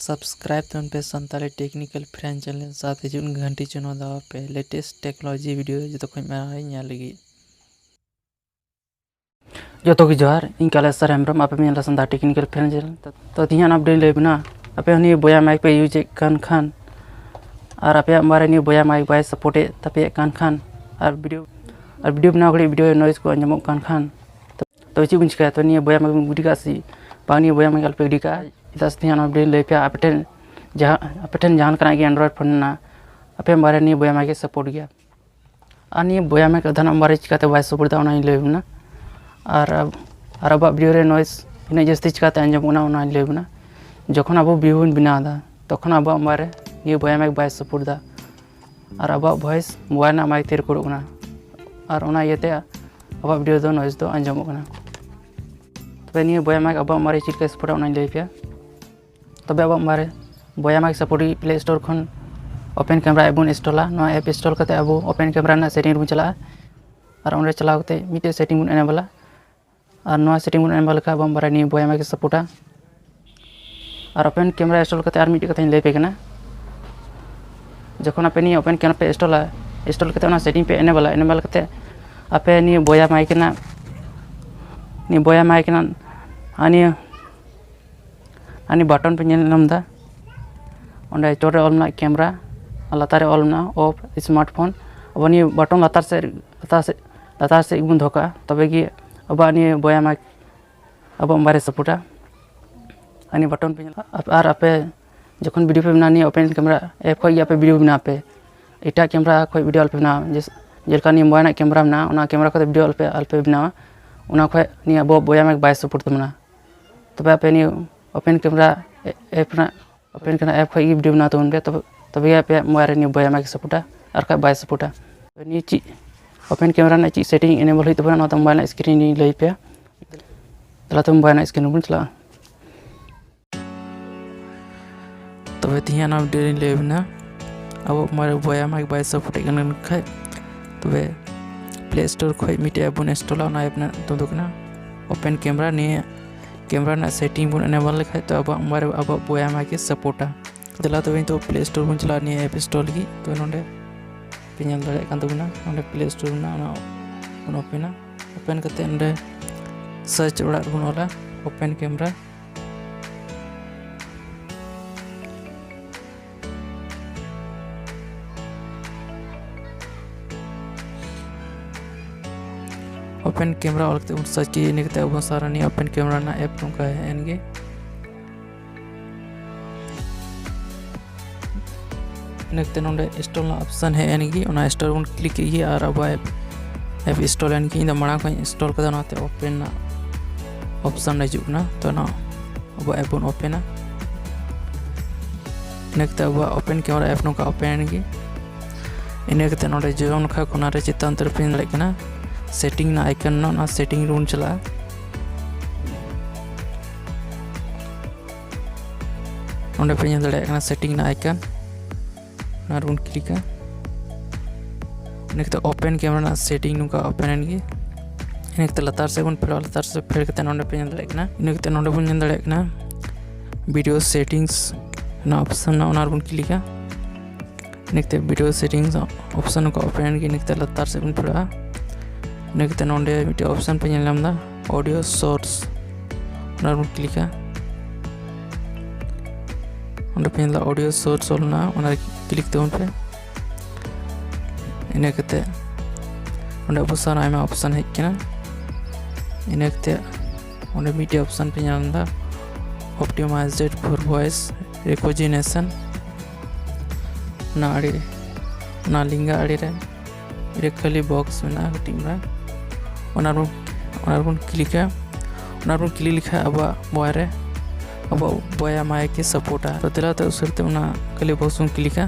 Subscribe तो पे Santali technical friend channel साथ ही घंटी चुनाव दवा पे लेटेस्ट टेक्नोलॉजी वीडियो जो तो लगी जो तो जोहार इन कालेसर हेम्ब्रम आप संता टेक्निकल फ्रेंड चैनल तो तीन अपडेट लेबना आपे हनी बोया माइक पे यूज खान और आपे मारे नी बोया माइक बाय सपोर्टे तपे खान और वीडियो बना घड़ी वीडियो नॉइस को अंजमो खान तो चीज चिका तो नी बोया माइक गुडी का सी पानी बोया माइक अल्पे गुडी का दस दिन अपडेट लेपे आपटेन जहां कना के एंड्रॉइड फोन ना आपे मारे नी बोया माइक सपोर्ट गया और नी बोया माइक अधन मारे चिकाते बाय सपोर्ट दा ओना लेबना और अब वीडियो रे नॉइस इन जस्ती चिकाते अंजमोना ओना लेबना जखन अब वीडियो बन बनादा तखन अब मारे नी बोया माइक बाय सपोर्ट दा और अब वॉइस मोबाइल ना माइक ते रिकॉर्ड कना और ओना येते अब वीडियो दो नॉइस दो अंजमो कना तबे नी बोया माइक अब मारे चिका सपोर्ट ओना लेपे तबे अब मारे बोया माइक सपोर्ट प्ले स्टोर खन ओपन कैमरा एप बन इंस्टॉला नो ऐप इंस्टॉल करते अब ओपन कैमरा ना सेटिंग बन चला और उनरे चलाव करते मिटे सेटिंग बन एनेबला और नो सेटिंग बन एनेबल का अब मारे नी बोया माइक सपोर्टा और ओपन कैमरा इंस्टॉल करते और मिटे कथा लेपे कना जखन आपे नी ओपन कैमरा पे इंस्टॉल करते ना सेटिंग पे एनेबल करते आपे नी बोया माइक ना आनी बटन पे नमदा ओंडे चोरे ऑलना कैमरा लतारे ऑलना ऑफ स्मार्टफोन अब नी बटन लतार से बन धोका तबे कि अब नी बोया माइक अब मारे सपोर्टा आनी बटन पे और आपे जखन वीडियो पे बना नी ओपन कैमरा ऐप खो या पे वीडियो बना पे एटा कैमरा खो वीडियो पे बना जेलका नी मोबाइल कैमरा बना ओना कैमरा खो वीडियो अल्पे बना ओना खो नी अब बोया माइक बाय सपोर्ट तमना तबे आपे नी ओपन कैमरा ऐप ना ओपन कैमरा ऐप खो वीडियो बना तबन पे तबे आपे मोबाइल नी बोया माइक सपोर्टा और खो बाय सपोर्टा नी ची ओपन कैमरा ना ची सेटिंग एनेबल होई तबना ना मोबाइल स्क्रीन नी लई पे तला तुम मोबाइल स्क्रीन बन चला तबे तिहान अपडेट लेबना अब मारे बोया माइक बाय सपोर्ट कन खाय तबे प्ले स्टोर खो मिटे ऐप बन इंस्टॉल ना ऐप ना तो दुकना ओपन कैमरा नी कैमरा ना सेटिंग बन एनेबल लिखा तो अब मारे अब बोया माइक सपोर्टा चला तबे तो प्ले स्टोर बन चला नी ऐप इंस्टॉल की तो नोंडे पे नल दाड़े कान तबना नोंडे प्ले स्टोर ना ओना ओपन करते नोंडे सर्च ओड़ा बन वाला ओपन कैमरा ओपन कैमरा और सर्च की निकते अब सारा नहीं ओपन कैमरा ना ऐप का है एनगे निकते नोंडे इंस्टॉल ना ऑप्शन है एनगे ओना इंस्टॉल बन क्लिक किए और अब ऐप इंस्टॉल एनगे इन मांग को इंस्टॉल करदा नाते ओपन ना ऑप्शन हिजुग ना तो ना अब ऐप बन ओपन निकते अब ओपन कैमरा ऐप नोका ओपन एनगे इनकते नोंडे जोन खा कोना रे चितान तरफ लेकना सेटिंग ना आइकन ना सेटिंग रूम चला ओंडे पे नल दाड़े सेटिंग ना आइकन ना रूम क्लिक इनकते ओपन कैमरा ना सेटिंग नुका ओपन एनगे इनकते लतार से बन फेर लतार से फेर कते नोंडे पे नल दाड़े इनकते नोंडे बन नल दाड़े वीडियो सेटिंग्स ना ऑप्शन ना ओना रूम क्लिक इनकते वीडियो सेटिंग्स ऑप्शन को ओपन एनगे इनकते लतार से बन फेर निकते नोंडे मिटे ऑप्शन पे नलमदा ऑडियो सोर्स ना बन क्लिक ओंडे पे नला ऑडियो सोर्स ओलना ओना क्लिक तोन पे इनकते ओंडे ऑप्शन आयमा ऑप्शन है केना इनकते ओंडे मिटे ऑप्शन पे नलमदा ऑप्टिमाइज्ड फॉर वॉइस रिकॉग्निशन ना आड़ी ना लिंगा आड़ी रे खाली बॉक्स में ना टीमरा ओनार क्लिक लिखा अब बोया अब बोया माइक के सपोर्टा तो तेला तो उसरते ओना खाली बॉक्स में क्लिक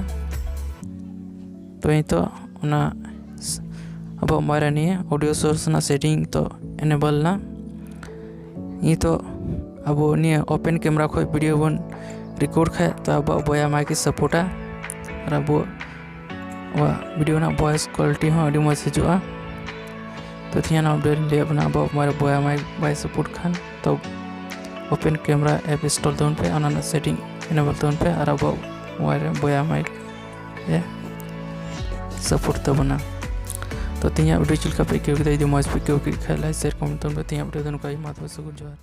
तो तो ओना अब मारे नहीं ऑडियो सोर्स ना सेटिंग तो एनेबल ना ये तो अब नहीं ओपन कैमरा खो वीडियो बन रिकॉर्ड खाए तो अब बोया माइक के सपोर्टा और अब वीडियो ना वॉइस क्वालिटी हाँ अभी मज हजूँ तो थियान अपडेट ले अपना अब मारे बोया माइक बाय सपोर्ट खान तो ओपन कैमरा ऐप इंस्टॉल तबन पे सेटिंग इनबल तबन पे और अब मोबाइल बोया माइक सपोर्ट तबना। तो तीन वीडियो चलका पे क्यों मज पे क्यों खाई लाइक शेयर कमेंट तो तीन वीडियो दोनों का ही मात जोहार।